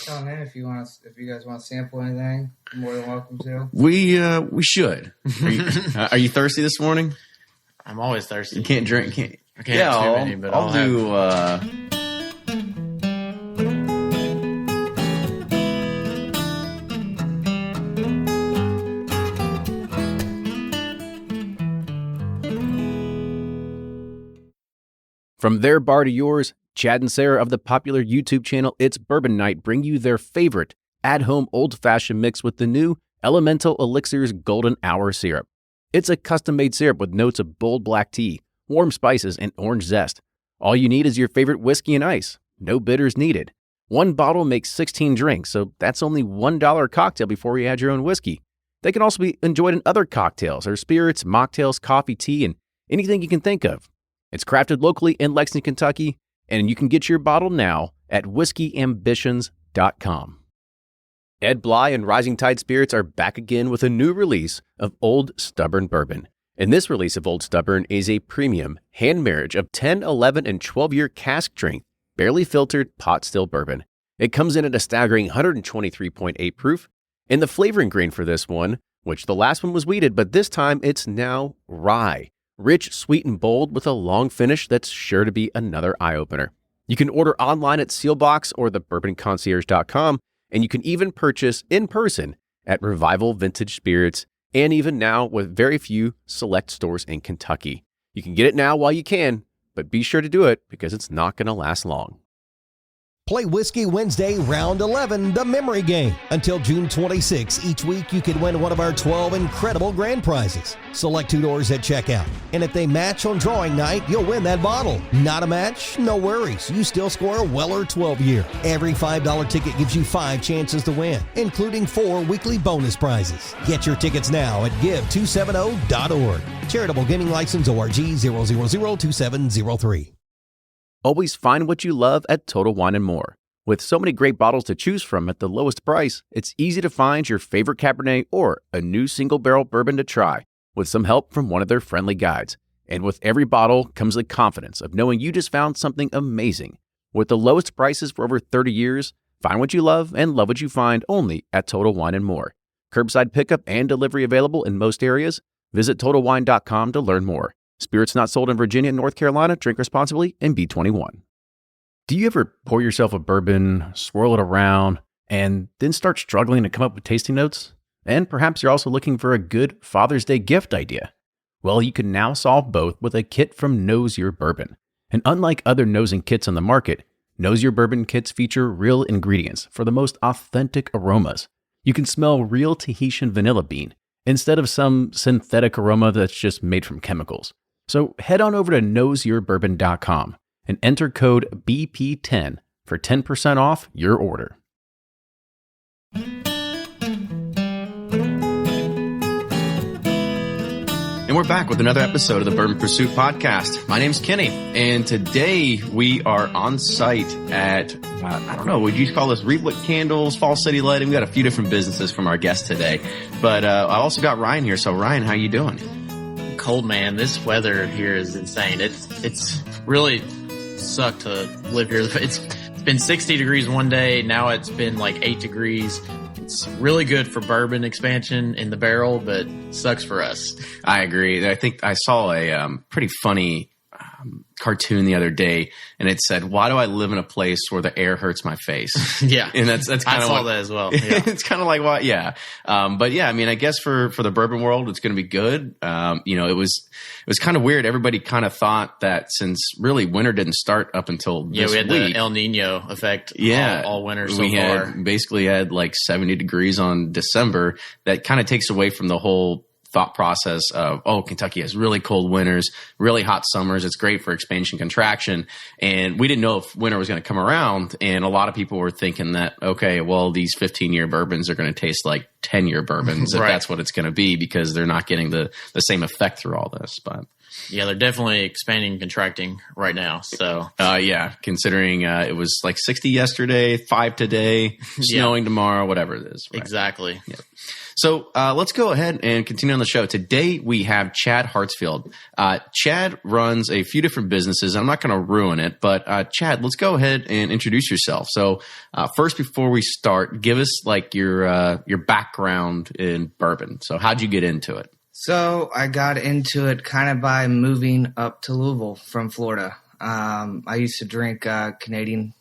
Tell me if you guys want to sample anything, you're more than welcome to. We should. Are you thirsty this morning? I'm always thirsty. You can't drink. I can't have too many, but I'll do. From their bar to yours, Chad and Sarah of the popular YouTube channel It's Bourbon Night bring you their favorite at-home old-fashioned mix with the new Elemental Elixir's Golden Hour Syrup. It's a custom-made syrup with notes of bold black tea, warm spices, and orange zest. All you need is your favorite whiskey and ice. No bitters needed. One bottle makes 16 drinks, so that's only $1 a cocktail before you add your own whiskey. They can also be enjoyed in other cocktails or spirits, mocktails, coffee, tea, and anything you can think of. It's crafted locally in Lexington, Kentucky, and you can get your bottle now at whiskeyambitions.com. Ed Bly and Rising Tide Spirits are back again with a new release of Old Stubborn Bourbon. And this release of Old Stubborn is a premium hand marriage of 10, 11, and 12-year cask strength, barely filtered pot still bourbon. It comes in at a staggering 123.8 proof, and the flavoring grain for this one, which the last one was wheated, but this time it's now rye. Rich, sweet, and bold with a long finish that's sure to be another eye-opener. You can order online at Sealbox or thebourbonconcierge.com, and you can even purchase in person at Revival Vintage Spirits, and even now with very few select stores in Kentucky. You can get it now while you can, but be sure to do it because it's not going to last long. Play Whiskey Wednesday Round 11, the memory game. Until June 26, each week you can win one of our 12 incredible grand prizes. Select $2 at checkout. And if they match on drawing night, you'll win that bottle. Not a match? No worries. You still score a Weller 12-year. Every $5 ticket gives you 5 chances to win, including 4 weekly bonus prizes. Get your tickets now at give270.org. Charitable Gaming License ORG 0002703. Always find what you love at Total Wine & More. With so many great bottles to choose from at the lowest price, it's easy to find your favorite Cabernet or a new single-barrel bourbon to try with some help from one of their friendly guides. And with every bottle comes the confidence of knowing you just found something amazing. With the lowest prices for over 30 years, find what you love and love what you find only at Total Wine & More. Curbside pickup and delivery available in most areas. Visit TotalWine.com to learn more. Spirits not sold in Virginia and North Carolina. Drink responsibly and be 21. Do you ever pour yourself a bourbon, swirl it around, and then start struggling to come up with tasting notes? And perhaps you're also looking for a good Father's Day gift idea. Well, you can now solve both with a kit from Knows Your Bourbon. And unlike other nosing kits on the market, Knows Your Bourbon kits feature real ingredients for the most authentic aromas. You can smell real Tahitian vanilla bean instead of some synthetic aroma that's just made from chemicals. So head on over to knowsyourbourbon.com and enter code BP10 for 10% off your order. And we're back with another episode of the Bourbon Pursuit Podcast. My name's Kenny, and today we are on site at, I don't know, would you call this ReWicked Candles, Fall City Lighting? We got a few different businesses from our guest today. But I also got Ryan here. So Ryan, how you doing? cold, man. This weather here is insane. It's really sucked to live here. It's been 60 degrees one day. Now it's been like 8 degrees. It's really good for bourbon expansion in the barrel, but sucks for us. I agree. I think I saw a pretty funny cartoon the other day, and it said, "Why do I live in a place where the air hurts my face?" Yeah, and that's kind of I saw that as well. Yeah. It's kind of like what, yeah. But yeah, I mean, I guess for the bourbon world, it's going to be good. It was kind of weird. Everybody kind of thought that since really winter didn't start up until this we had week, the El Nino effect. Yeah, all winter so we far. Basically had like 70 degrees on December. That kind of takes away from the whole thought process of, oh, Kentucky has really cold winters, really hot summers. It's great for expansion, contraction. And we didn't know if winter was going to come around. And a lot of people were thinking that, okay, well, these 15-year bourbons are going to taste like 10-year bourbons, if Right. that's what it's going to be, because they're not getting the same effect through all this. But Yeah, they're definitely expanding and contracting right now. So yeah, considering it was like 60 yesterday, 5 today, snowing tomorrow, whatever it is. Right? exactly. So let's go ahead and continue on the show. Today we have Chad Hartsfield. Chad runs a few different businesses. I'm not going to ruin it, but Chad, let's go ahead and introduce yourself. So first, before we start, give us like your background in bourbon. So how'd you get into it? So I got into it kind of by moving up to Louisville from Florida. I used to drink Canadian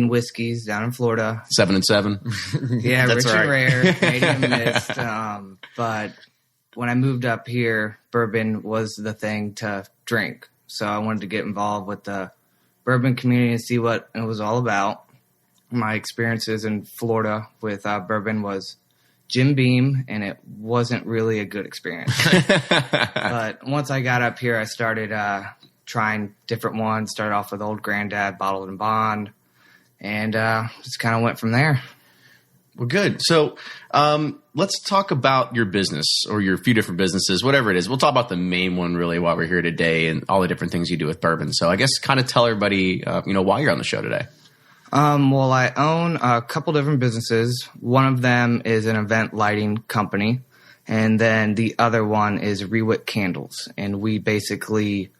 whiskeys down in Florida. 7 and 7. Yeah, That's rich right. and rare, Canadian mist. But when I moved up here, bourbon was the thing to drink. So I wanted to get involved with the bourbon community and see what it was all about. My experiences in Florida with bourbon was Jim Beam, and it wasn't really a good experience. But once I got up here, I started trying different ones. Started off with Old Granddad, Bottled and Bond, and just kind of went from there. Well, good. So let's talk about your business or your few different businesses, whatever it is. We'll talk about the main one really while we're here today and all the different things you do with bourbon. So I guess kind of tell everybody, why you're on the show today. Well, I own a couple different businesses. One of them is an event lighting company, and then the other one is ReWicked Candles. And we basically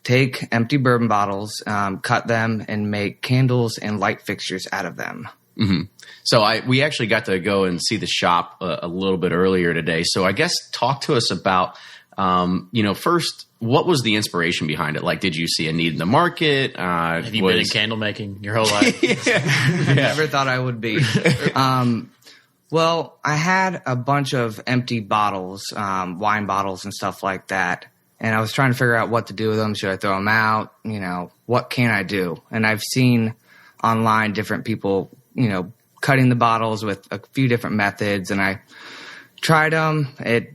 take empty bourbon bottles, cut them, and make candles and light fixtures out of them. Mm-hmm. So we actually got to go and see the shop a little bit earlier today. So I guess talk to us about, first, what was the inspiration behind it? Like, did you see a need in the market? Have you been in candle making your whole life? I never thought I would be. Well, I had a bunch of empty bottles, wine bottles and stuff like that. And I was trying to figure out what to do with them. Should I throw them out? What can I do? And I've seen online different people, cutting the bottles with a few different methods. And I tried them. It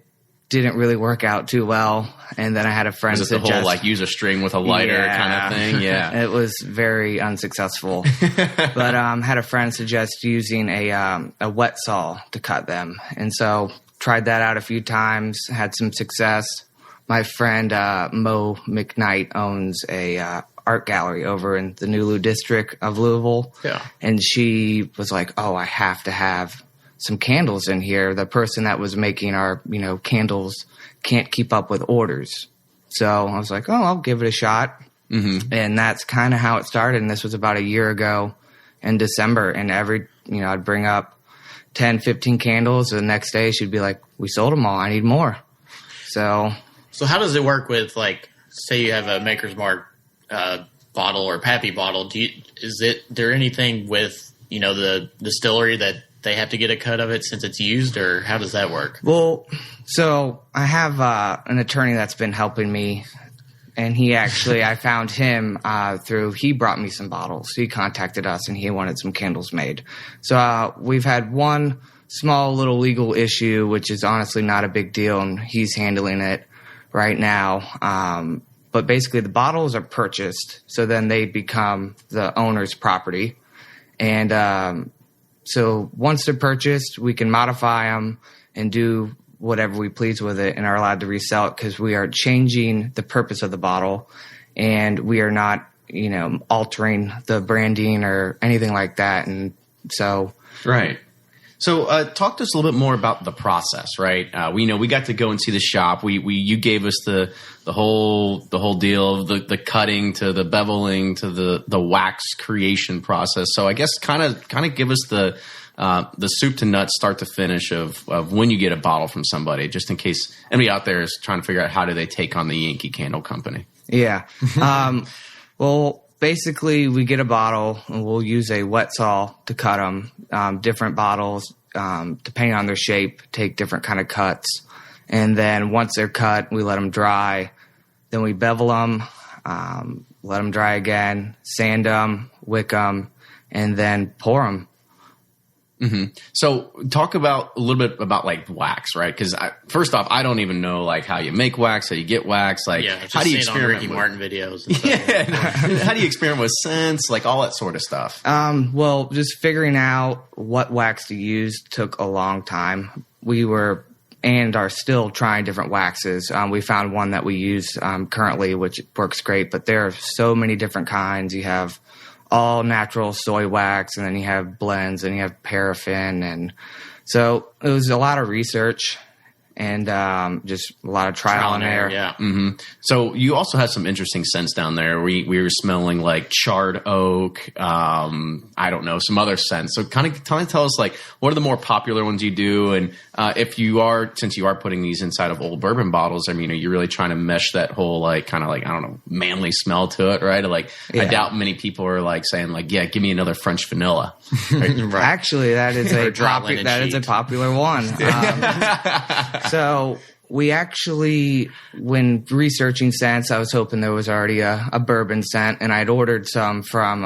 didn't really work out too well. And then I had a friend suggest the whole use a string with a lighter kind of thing. Yeah, it was very unsuccessful. But had a friend suggest using a wet saw to cut them, and so tried that out a few times. Had some success. My friend Mo McKnight owns a art gallery over in the Nulu district of Louisville. Yeah, and she was like, "Oh, I have to have some candles in here." The person that was making our, candles can't keep up with orders. So I was like, I'll give it a shot. Mm-hmm. And that's kind of how it started. And this was about a year ago in December. And I'd bring up 10, 15 candles. The next day she'd be like, "We sold them all. I need more." So how does it work with, like, say you have a Maker's Mark bottle or Pappy bottle? Is there anything with, the distillery that they have to get a cut of it since it's used, or how does that work? Well, so I have an attorney that's been helping me, and I found him he brought me some bottles. He contacted us, and he wanted some candles made. So we've had one small little legal issue, which is honestly not a big deal, and he's handling it right now. But basically the bottles are purchased, so then they become the owner's property. And so once they're purchased, we can modify them and do whatever we please with it and are allowed to resell it, because we are changing the purpose of the bottle and we are not, altering the branding or anything like that. And so. Right. So talk to us a little bit more about the process, right? We got to go and see the shop. You gave us the whole deal of the cutting to the beveling to the wax creation process. So I guess kind of give us the soup to nuts, start to finish of when you get a bottle from somebody, just in case anybody out there is trying to figure out how do they take on the Yankee Candle Company. Yeah. Well, basically, we get a bottle and we'll use a wet saw to cut them. Different bottles, depending on their shape, take different kind of cuts. And then once they're cut, we let them dry. Then we bevel them, let them dry again, sand them, wick them, and then pour them. So talk about a little bit about like wax, right? Because first off, I don't even know like how you make wax, how you get wax, like how do you experiment on Ricky Martin videos? And how do you experiment with scents, like all that sort of stuff? Well, just figuring out what wax to use took a long time. We were and are still trying different waxes. We found one that we use currently, which works great, but there are so many different kinds. You have all natural soy wax, and then you have blends, and you have paraffin. And so it was a lot of research and just a lot of trial and error. Yeah. So you also had some interesting scents down there. We were smelling like charred oak. I don't know, some other scents. So kind of tell us like what are the more popular ones you do, and since you are putting these inside of old bourbon bottles, I mean, are you really trying to mesh that whole like kind of like I don't know manly smell to it, right? Like I doubt many people are like saying like yeah, give me another French vanilla. Right? Actually, that is a popular one. So we actually, when researching scents, I was hoping there was already a bourbon scent, and I'd ordered some from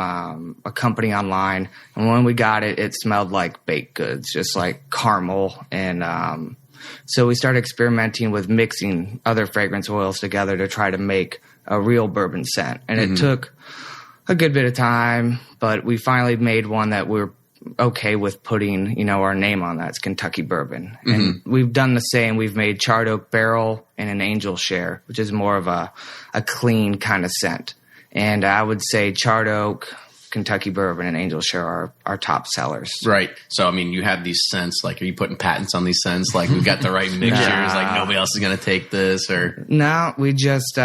a company online. And when we got it, it smelled like baked goods, just like caramel. And so we started experimenting with mixing other fragrance oils together to try to make a real bourbon scent. And it took a good bit of time, but we finally made one that we're okay with putting, our name on that. It's Kentucky Bourbon. And we've done the same. We've made charred oak barrel and an angel share, which is more of a clean kind of scent. And I would say charred oak, Kentucky Bourbon, and angel share are our top sellers. Right. So, I mean, you have these scents, like, are you putting patents on these scents? Like, we've got the right mixtures, like nobody else is going to take this, or? No, we just,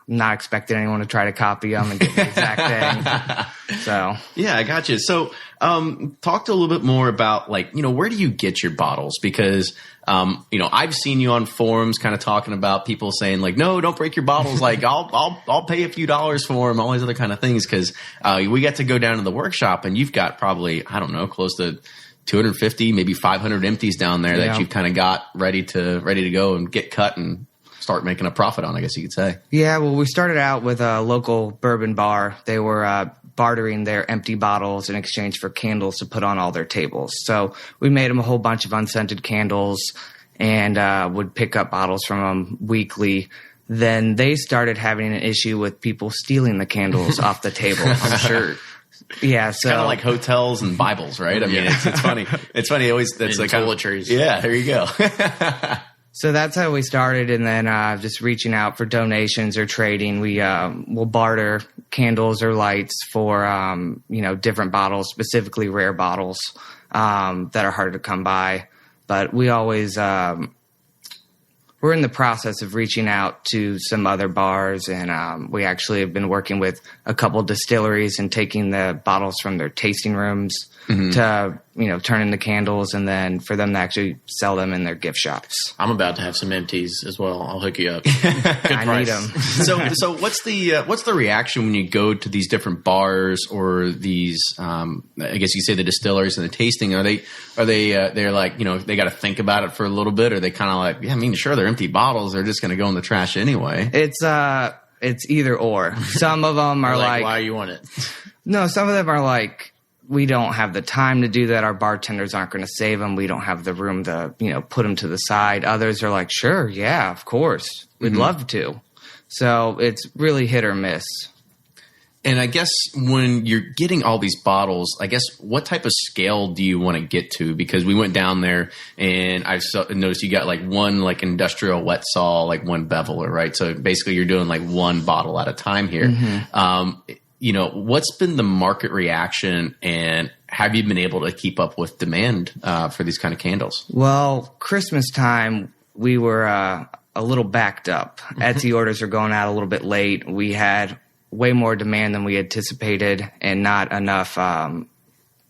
not expecting anyone to try to copy them and get the exact thing. So yeah, I got you. So talk to a little bit more about like, where do you get your bottles? Because, I've seen you on forums kind of talking about people saying like, no, don't break your bottles. Like I'll pay a few dollars for them, all these other kind of things. Cause we get to go down to the workshop and you've got probably, I don't know, close to 250, maybe 500 empties down there that you've kind of got ready to go and get cut and start making a profit on, I guess you could say. Yeah, well, we started out with a local bourbon bar. They were bartering their empty bottles in exchange for candles to put on all their tables. So we made them a whole bunch of unscented candles and would pick up bottles from them weekly. Then they started having an issue with people stealing the candles off the table. I'm sure. Yeah, so kind of like hotels and Bibles, right? I mean, it's funny. It's funny. Always that's like toiletries. Yeah, there you go. So that's how we started, and then just reaching out for donations or trading. We will barter candles or lights for different bottles, specifically rare bottles that are hard to come by. But we always we're in the process of reaching out to some other bars, and we actually have been working with a couple distilleries and taking the bottles from their tasting rooms to turn into candles, and then for them to actually sell them in their gift shops. I'm about to have some empties as well. I'll hook you up. Good I price. need them. So what's the reaction when you go to these different bars or these I guess you say the distilleries and the tasting? Are they they're like they got to think about it for a little bit, or they kind of like yeah, I mean sure they're empty bottles, they're just going to go in the trash anyway. It's either or. Some of them are like why you want it? No, some of them are like, we don't have the time to do that. Our bartenders aren't going to save them. We don't have the room to, put them to the side. Others are like, sure, yeah, of course. We'd love to. So it's really hit or miss. And I guess when you're getting all these bottles, I guess what type of scale do you want to get to? Because we went down there and I noticed you got like one like industrial wet saw, like one beveler, right? So basically you're doing like one bottle at a time here. What's been the market reaction, and have you been able to keep up with demand for these kind of candles? Well, Christmas time, we were a little backed up. Etsy orders are going out a little bit late. We had way more demand than we anticipated and not enough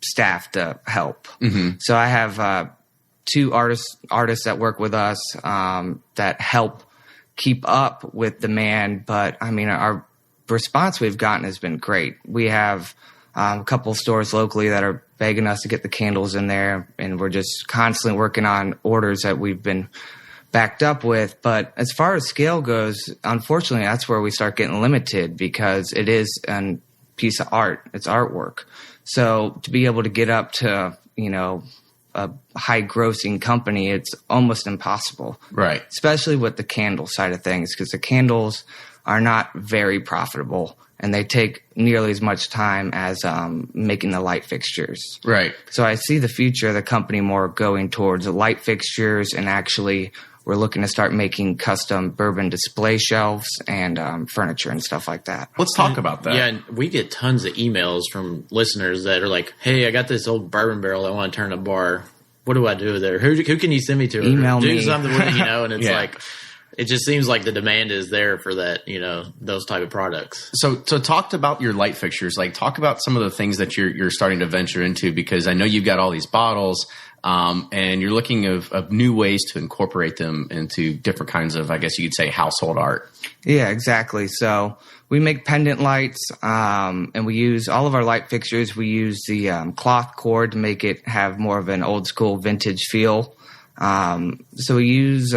staff to help. So I have two artists that work with us that help keep up with demand. But, I mean, our response we've gotten has been great. We have a couple stores locally that are begging us to get the candles in there, and we're just constantly working on orders that we've been backed up with. But as far as scale goes, unfortunately, that's where we start getting limited because it is a piece of art. It's artwork. So to be able to get up to, a high grossing company, it's almost impossible. Right. Especially with the candle side of things, because the candles are not very profitable and they take nearly as much time as making the light fixtures. Right. So I see the future of the company more going towards the light fixtures, and actually we're looking to start making custom bourbon display shelves and furniture and stuff like that. Let's talk about that. Yeah, and we get tons of emails from listeners that are like, "Hey, I got this old bourbon barrel I want to turn a bar. What do I do there? Who can you send me to? Email do me." something with it, And it's Yeah. like, it just seems like the demand is there for that, those type of products. So talk about your light fixtures. Like, talk about some of the things that you're starting to venture into, because I know you've got all these bottles, and you're looking of new ways to incorporate them into different kinds of, I guess you could say, household art. Yeah, exactly. So we make pendant lights, and we use all of our light fixtures. We use the cloth cord to make it have more of an old school vintage feel. So we use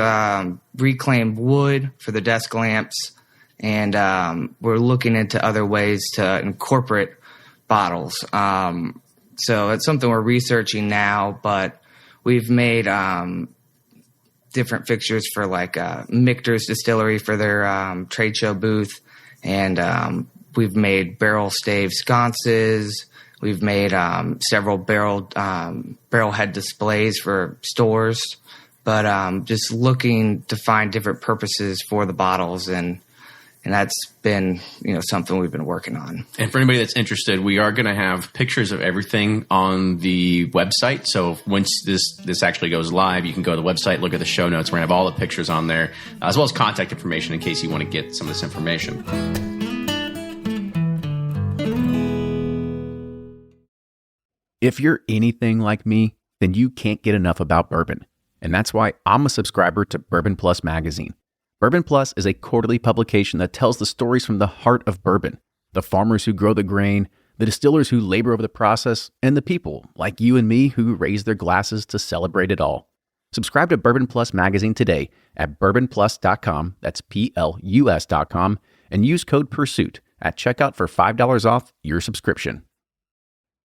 reclaimed wood for the desk lamps, and we're looking into other ways to incorporate bottles. So it's something we're researching now, but we've made different fixtures for like Michter's Distillery for their trade show booth, and we've made barrel stave sconces. We've made several barrel head displays for stores, but just looking to find different purposes for the bottles, and that's been something we've been working on. And for anybody that's interested, we are going to have pictures of everything on the website. So once this actually goes live, you can go to the website, look at the show notes. We're going to have all the pictures on there, as well as contact information in case you want to get some of this information. If you're anything like me, then you can't get enough about bourbon. And that's why I'm a subscriber to Bourbon Plus magazine. Bourbon Plus is a quarterly publication that tells the stories from the heart of bourbon, the farmers who grow the grain, the distillers who labor over the process, and the people like you and me who raise their glasses to celebrate it all. Subscribe to Bourbon Plus magazine today at bourbonplus.com, that's PLUS.com, and use code PURSUIT at checkout for $5 off your subscription.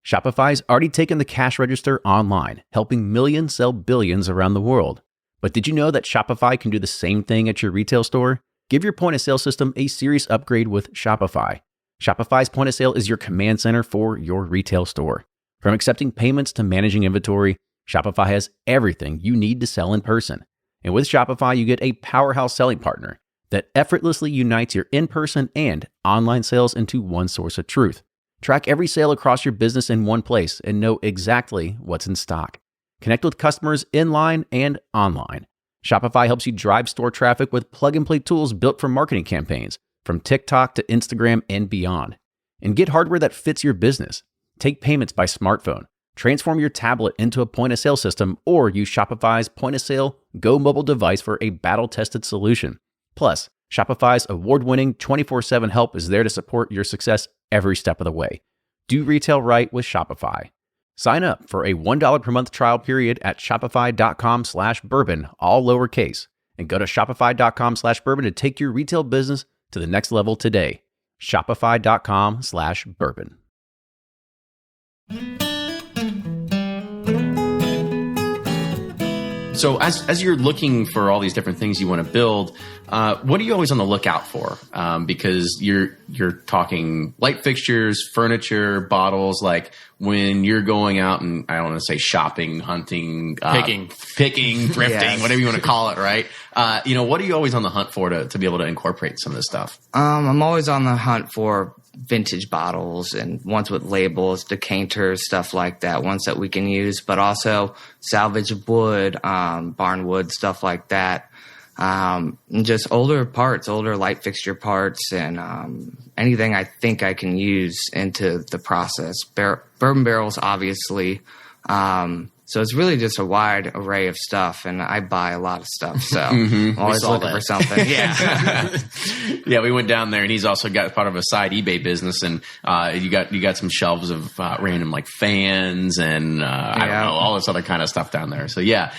Shopify's already taken the cash register online, helping millions sell billions around the world. But did you know that Shopify can do the same thing at your retail store? Give your point-of-sale system a serious upgrade with Shopify. Shopify's point-of-sale is your command center for your retail store. From accepting payments to managing inventory, Shopify has everything you need to sell in person. And with Shopify, you get a powerhouse selling partner that effortlessly unites your in-person and online sales into one source of truth. Track every sale across your business in one place and know exactly what's in stock. Connect with customers in-line and online. Shopify helps you drive store traffic with plug-and-play tools built for marketing campaigns, from TikTok to Instagram and beyond. And get hardware that fits your business. Take payments by smartphone. Transform your tablet into a point-of-sale system, or use Shopify's point-of-sale Go mobile device for a battle-tested solution. Plus, Shopify's award-winning 24/7 help is there to support your success every step of the way. Do retail right with Shopify. Sign up for a $1 per month trial period at shopify.com/bourbon, all lowercase, and go to shopify.com/bourbon to take your retail business to the next level today. Shopify.com/bourbon. So as you're looking for all these different things you want to build, what are you always on the lookout for? Because you're talking light fixtures, furniture, bottles. Like when you're going out and I don't want to say shopping, hunting, picking, thrifting, Yes. whatever you want to call it, right? What are you always on the hunt for to be able to incorporate some of this stuff? I'm always on the hunt for vintage bottles and ones with labels, decanters, stuff like that, ones that we can use, but also salvage wood, barn wood, stuff like that. And just older parts, older light fixture parts, and anything I think I can use into the process. Bourbon barrels, obviously. So it's really just a wide array of stuff, and I buy a lot of stuff. So I'm always looking for something. Yeah. Yeah, we went down there, and he's also got part of a side eBay business, and you got some shelves of random like fans and I don't know, all this other kind of stuff down there. So yeah,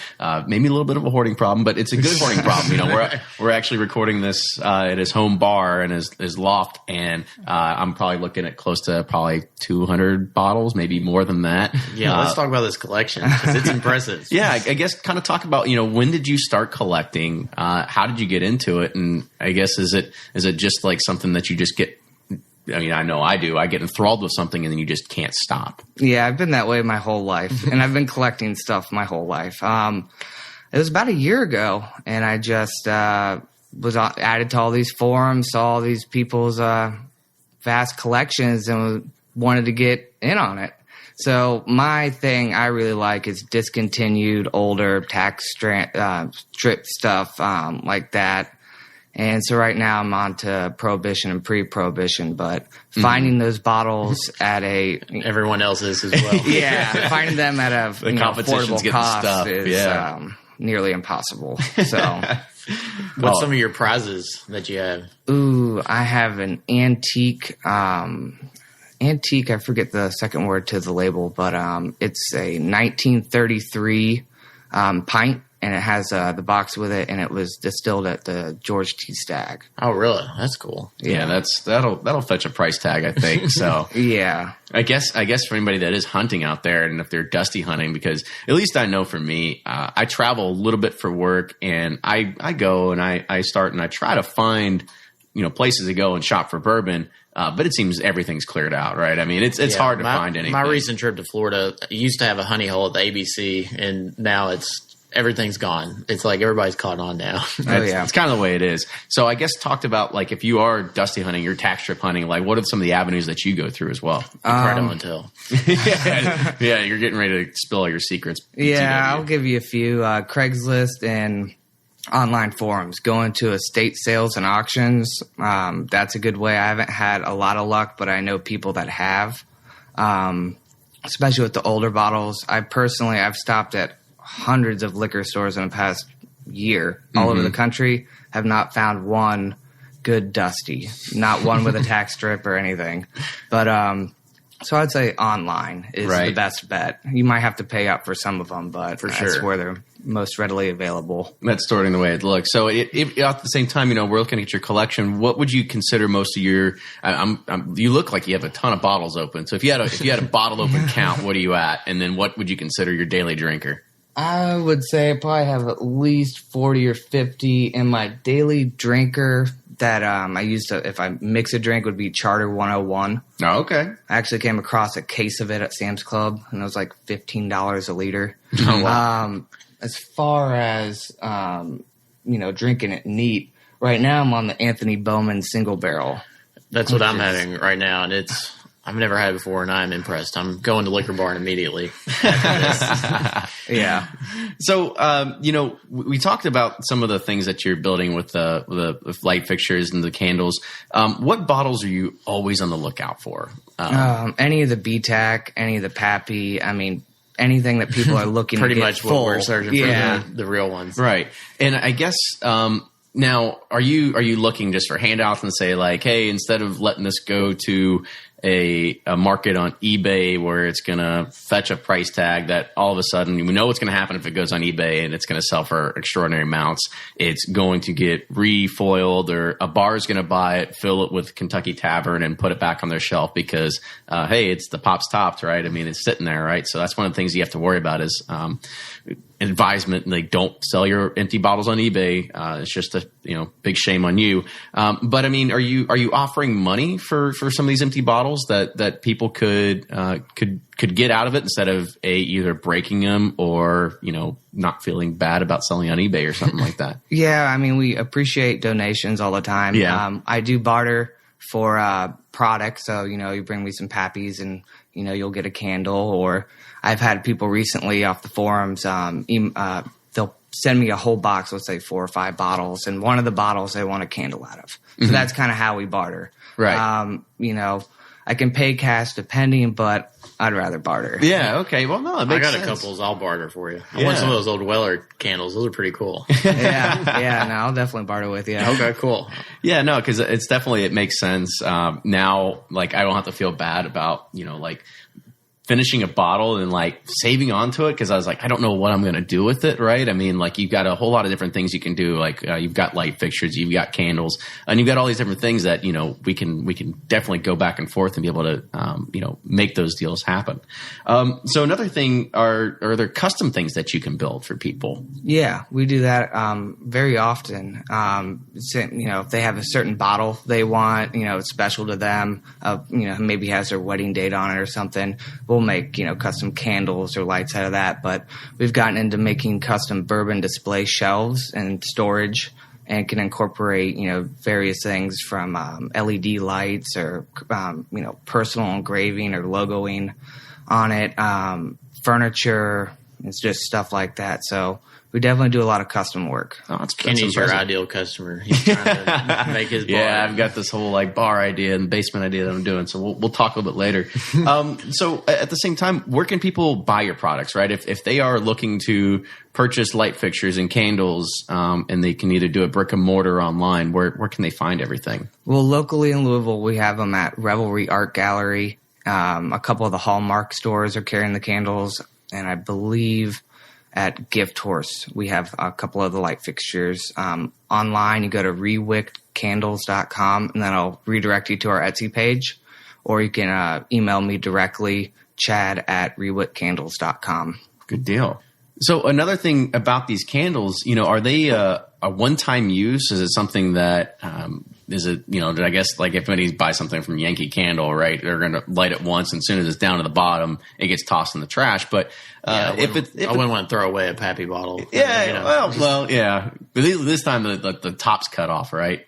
maybe a little bit of a hoarding problem, but it's a good hoarding problem. You know, we're actually recording this at his home bar and his loft, and I'm probably looking at close to probably 200 bottles, maybe more than that. Yeah, let's talk about this collection because it's impressive. Yeah, I guess kind of talk about, you know, when did you start collecting? How did you get into it? And I guess is it just like something that you just get? I mean, I know I do. I get enthralled with something and then you just can't stop. Yeah, I've been that way my whole life, and I've been collecting stuff my whole life. It was about a year ago, and I just was added to all these forums, saw all these people's vast collections, and wanted to get in on it. So my thing I really like is discontinued, older tax strip stuff like that. And so right now I'm on to Prohibition and pre-Prohibition, but finding those bottles at everyone else is as well. Yeah, finding them at a affordable cost is nearly impossible. So, what's some of your prizes that you have? Ooh, I have an antique. Antique, I forget the second word to the label, but it's a 1933 pint, and it has the box with it, and it was distilled at the George T. Stagg. Oh, really? That's cool. Yeah, that'll fetch a price tag, I think. So yeah, I guess for anybody that is hunting out there, and if they're dusty hunting, because at least I know for me, I travel a little bit for work, and I go and I start and I try to find places to go and shop for bourbon. But it seems everything's cleared out, right? I mean, it's hard to find anything. My recent trip to Florida used to have a honey hole at the ABC, and now everything's gone. It's like everybody's caught on now. It's kind of the way it is. So I guess talked about, like, if you are dusty hunting, you're tax strip hunting, like, what are some of the avenues that you go through as well? Probably don't tell. Yeah, you're getting ready to spill all your secrets. Yeah, I'll give you a few. Craigslist and online forums, going to estate sales and auctions. That's a good way. I haven't had a lot of luck, but I know people that have, especially with the older bottles. I've stopped at hundreds of liquor stores in the past year all over the country, have not found one good dusty, not one with a tax strip or anything. But so I'd say online is the best bet. You might have to pay up for some of them, but that's where they're most readily available. That's sorting the way it looks. So at the same time, we're looking at your collection. What would you consider most of your? You look like you have a ton of bottles open. So if you had a bottle open count, what are you at? And then what would you consider your daily drinker? I would say I probably have at least 40 or 50 in my daily drinker that I used to, if I mix a drink, would be Charter 101. Oh, okay. I actually came across a case of it at Sam's Club, and it was like $15 a liter. Oh, wow. As far as, drinking it neat, right now I'm on the Anthony Bowman single barrel. That's what I'm having right now, and I've never had it before, and I'm impressed. I'm going to Liquor Barn immediately. Yeah. So, we talked about some of the things that you're building with the light fixtures and the candles. What bottles are you always on the lookout for? Any of the BTAC, any of the Pappy. I mean, anything that people are looking pretty to get much full. What we're searching for, the real ones. Right. And I guess now, are you looking just for handouts and say, like, hey, instead of letting this go to a market on eBay where it's going to fetch a price tag that all of a sudden we know what's going to happen if it goes on eBay and it's going to sell for extraordinary amounts. It's going to get refoiled, or a bar is going to buy it, fill it with Kentucky Tavern and put it back on their shelf because, hey, it's the Pop's Tops, right? I mean, it's sitting there, right? So that's one of the things you have to worry about is advisement. Like, don't sell your empty bottles on eBay. It's just a big shame on you. But I mean, are you offering money for some of these empty bottles that people could get out of it instead of either breaking them or not feeling bad about selling on eBay or something like that? Yeah, I mean, we appreciate donations all the time. Yeah. I do barter for products, so you bring me some Pappies and you'll get a candle. Or I've had people recently off the forums, they'll send me a whole box, let's say 4 or 5 bottles, and one of the bottles they want a candle out of. So that's kind of how we barter. Right. I can pay cash depending, but I'd rather barter. Yeah. Okay. Well, no, it makes sense. I got a couple. I'll barter for you. I want some of those old Weller candles. Those are pretty cool. Yeah. No, I'll definitely barter with you. Okay, cool. Yeah, no, because it's definitely, it makes sense. Now, like, I don't have to feel bad about, like finishing a bottle and like saving onto it, because I was like, I don't know what I'm going to do with it, right? I mean, like, you've got a whole lot of different things you can do. Like, you've got light fixtures, you've got candles, and you've got all these different things that, we can definitely go back and forth and be able to, make those deals happen. So another thing, are there custom things that you can build for people? Yeah, we do that very often. If they have a certain bottle they want, it's special to them, maybe has their wedding date on it or something, we'll make, custom candles or lights out of that. But we've gotten into making custom bourbon display shelves and storage, and can incorporate, various things from LED lights or, personal engraving or logoing on it, furniture. It's just stuff like that. So we definitely do a lot of custom work. Oh, that's Kenny's your ideal customer. He's trying to make his bar. Yeah, I've got this whole like bar idea and basement idea that I'm doing. So we'll talk a little bit later. So at the same time, where can people buy your products, right? If they are looking to purchase light fixtures and candles, and they can either do a brick and mortar online, where can they find everything? Well, locally in Louisville, we have them at Revelry Art Gallery. A couple of the Hallmark stores are carrying the candles, and I believe at Gift Horse we have a couple of the light fixtures. Online, you go to ReWicked and then I'll redirect you to our Etsy page, or you can email me directly, chad@ReWickCandles.com. Good deal. So another thing about these candles, are they a one-time use? Is it something that I guess like if anybody buys something from Yankee Candle, right, they're going to light it once, and as soon as it's down to the bottom, it gets tossed in the trash. But I wouldn't want to throw away a Pappy bottle. Yeah, well, yeah. But this time the top's cut off, right?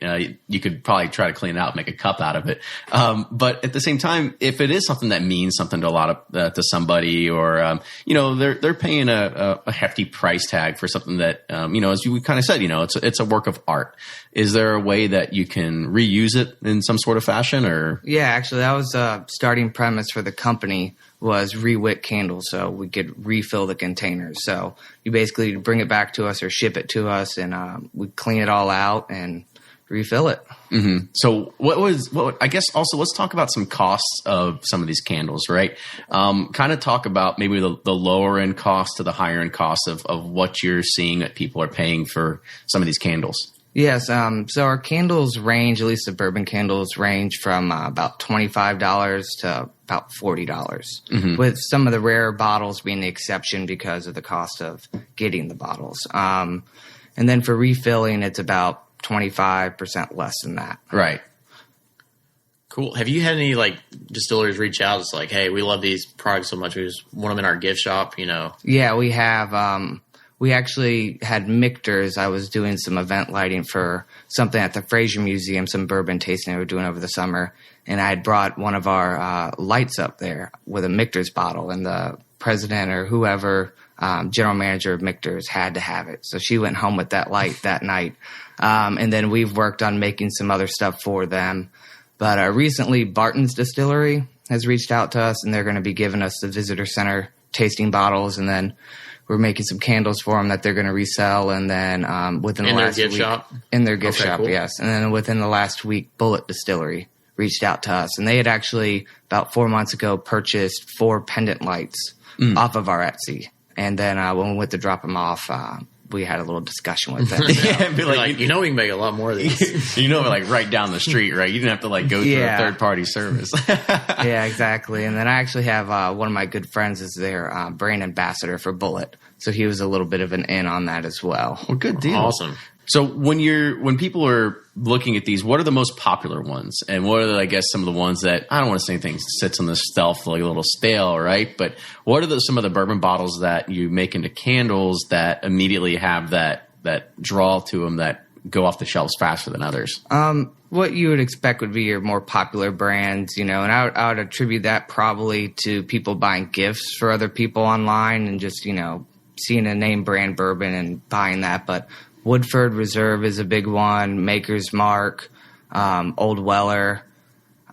You could probably try to clean it out and make a cup out of it. But at the same time, if it is something that means something to a lot of to somebody, or they're paying a hefty price tag for something that as we kind of said, it's a work of art. Is there a way that you can reuse it in some sort of fashion? Or yeah, actually, that was a starting premise for the company, was ReWicked Candles, so we could refill the containers. So you basically bring it back to us or ship it to us, and we clean it all out and refill it. Mm-hmm. So I guess also let's talk about some costs of some of these candles, right? Kind of talk about maybe the lower end cost to the higher end cost of what you're seeing that people are paying for some of these candles. Yes. So our candles range, at least the bourbon candles range from about $25 to about $40, with some of the rarer bottles being the exception because of the cost of getting the bottles. And then for refilling, it's about 25% less than that. Right. Cool. Have you had any like distilleries reach out? It's like, hey, we love these products so much, we just want them in our gift shop, Yeah, we have. We actually had Michter's. I was doing some event lighting for something at the Fraser Museum, some bourbon tasting they were doing over the summer. And I had brought one of our lights up there with a Michter's bottle, and the president or whoever, general manager of Michter's, had to have it. So she went home with that light that night. And then we've worked on making some other stuff for them. But recently, Barton's Distillery has reached out to us, and they're going to be giving us the visitor center tasting bottles, and then we're making some candles for them that they're going to resell. And then within the last week, in their gift shop, cool. Yes. And then within the last week, Bullet Distillery reached out to us, and they had actually about 4 months ago purchased 4 pendant lights off of our Etsy. And then when we went to drop them off, we had a little discussion with them. Yeah, be like, we can make a lot more of these. Like right down the street, right? You didn't have to like go through a third party service. Yeah, exactly. And then I actually have one of my good friends is their brand ambassador for Bullet, so he was a little bit of an in on that as well. Well, good deal. Awesome. So when people are looking at these, what are the most popular ones, and what are I guess some of the ones that I don't want to say anything sits on the shelf like a little stale, right? But what are some of the bourbon bottles that you make into candles that immediately have that draw to them that go off the shelves faster than others? What you would expect would be your more popular brands, and I would attribute that probably to people buying gifts for other people online and just seeing a name brand bourbon and buying that, but Woodford Reserve is a big one. Maker's Mark, Old Weller.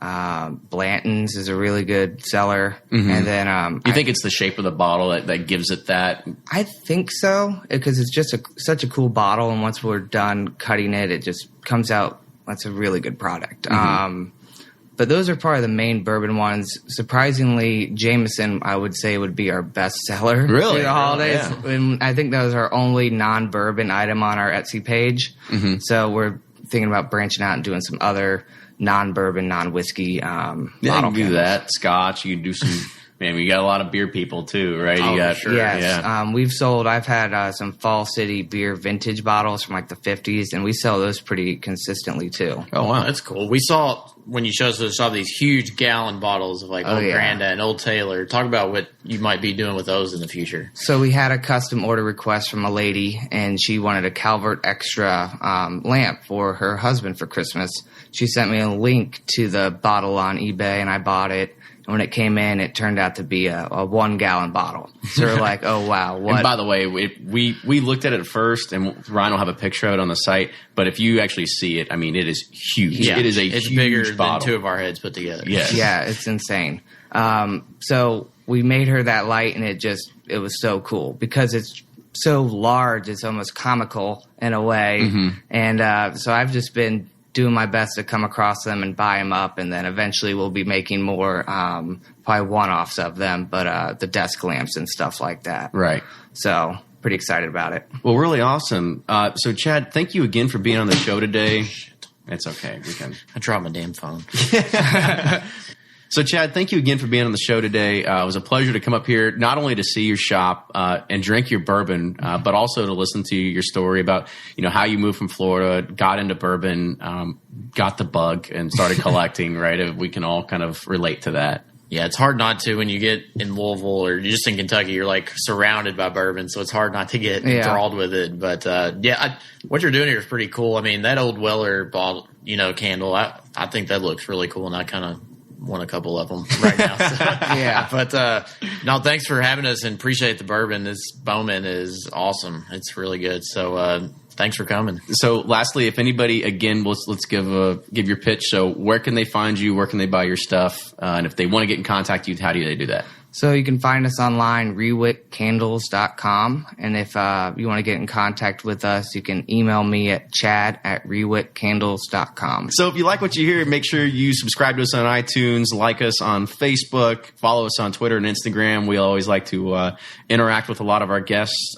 Blanton's is a really good seller. And then You think it's the shape of the bottle that gives it that? I think so, because it's just such a cool bottle, and once we're done cutting it, it just comes out. That's a really good product. But those are probably the main bourbon ones. Surprisingly, Jameson, I would say, would be our best seller Really? through the holidays. Yeah. And I think that was our only non-bourbon item on our Etsy page. So we're thinking about branching out and doing some other non-bourbon, non-whiskey bottle You can do candles. that. Scotch. You can do some. Man, we got a lot of beer people too, right? Oh, You got, sure. Yes. Yeah. I've had some Fall City beer vintage bottles from like the 50s, and we sell those pretty consistently too. Oh wow. That's cool. We saw when you showed us, we saw these huge gallon bottles of like Old Granda and Old Taylor. Talk about what you might be doing with those in the future. So we had a custom order request from a lady, and she wanted a Calvert Extra lamp for her husband for Christmas. She sent me a link to the bottle on eBay, and I bought it. And when it came in, it turned out to be a 1 gallon bottle. So we're like, oh, wow. What? And by the way, we looked at it first, and Ryan will have a picture of it on the site. But if you actually see it, I mean, it is huge. Yeah, it is it's huge bigger bottle. than two of our heads put together. Yes. Yeah, it's insane. So we made her that light, and it was so cool because it's so large. It's almost comical in a way. And so I've just been doing my best to come across them and buy them up, and then eventually we'll be making more probably one-offs of them, but the desk lamps and stuff like that. Right. So pretty excited about it. Well, really awesome. So, Chad, thank you again for being on the show today. It's okay. We can. I dropped my damn phone. So, Chad, thank you again for being on the show today. It was a pleasure to come up here, not only to see your shop and drink your bourbon, but also to listen to your story about, how you moved from Florida, got into bourbon, got the bug, and started collecting. Right? We can all kind of relate to that. Yeah, it's hard not to when you get in Louisville or just in Kentucky. You're like surrounded by bourbon, so it's hard not to get enthralled with it. But what you're doing here is pretty cool. I mean, that old Weller bottle, candle, I think that looks really cool, and I kind of want a couple of them right now. So, Yeah. But no, thanks for having us, and appreciate the bourbon. This Bowman is awesome. It's really good. So thanks for coming. So, lastly, if anybody, again, let's give your pitch. So, where can they find you? Where can they buy your stuff? And if they want to get in contact with you, how do they do that? So you can find us online, ReWickCandles.com. And if you want to get in contact with us, you can email me at chad@ReWickCandles.com. So if you like what you hear, make sure you subscribe to us on iTunes, like us on Facebook, follow us on Twitter and Instagram. We always like to interact with a lot of our guests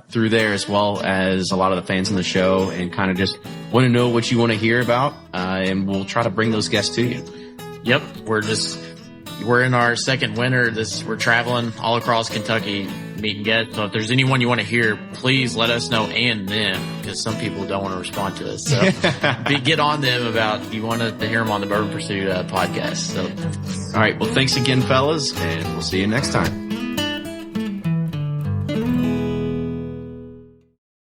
through there, as well as a lot of the fans on the show, and kind of just want to know what you want to hear about. And we'll try to bring those guests to you. Yep, we're in our second winter. We're traveling all across Kentucky, meeting guests. So if there's anyone you want to hear, please let us know, and them, because some people don't want to respond to us. So get on them about you want to hear them on the Bourbon Pursuit podcast. So, all right. Well, thanks again, fellas, and we'll see you next time.